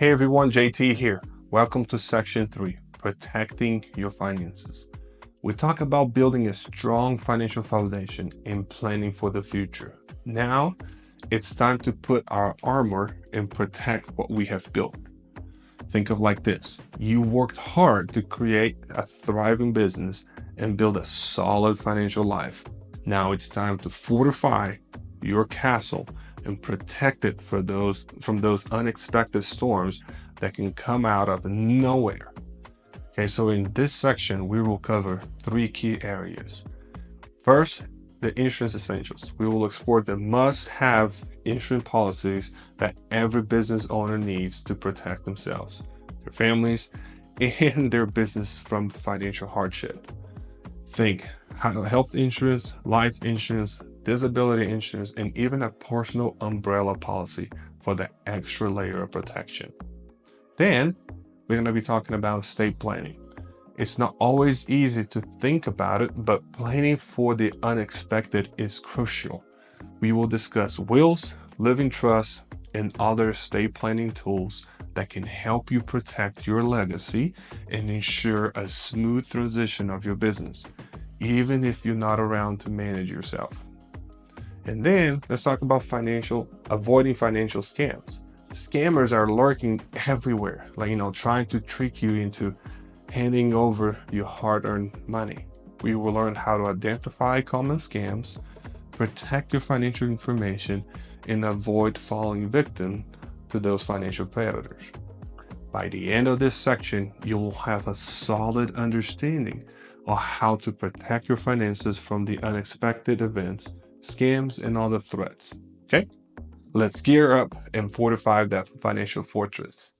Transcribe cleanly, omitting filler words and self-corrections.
Hey everyone, JT here. Welcome to section 3, protecting your finances. We talk about building a strong financial foundation and planning for the future. Now, it's time to put our armor and protect what we have built. Think of like this. You worked hard to create a thriving business and build a solid financial life. Now it's time to fortify your castle and protect it from those unexpected storms that can come out of nowhere. Okay, so in this section, we will cover 3 key areas. First, the insurance essentials. We will explore the must-have insurance policies that every business owner needs to protect themselves, their families, and their business from financial hardship. Think health insurance, life insurance, disability insurance, and even a personal umbrella policy for the extra layer of protection. Then we're going to be talking about estate planning. It's not always easy to think about it, but planning for the unexpected is crucial. We will discuss wills, living trusts, and other estate planning tools that can help you protect your legacy and ensure a smooth transition of your business, even if you're not around to manage yourself. And then let's talk about avoiding financial scams. Scammers are lurking everywhere, trying to trick you into handing over your hard-earned money. We will learn how to identify common scams, protect your financial information, and avoid falling victim to those financial predators. By the end of this section, you will have a solid understanding of how to protect your finances from the unexpected events, scams, and other threats. Okay? Let's gear up and fortify that financial fortress.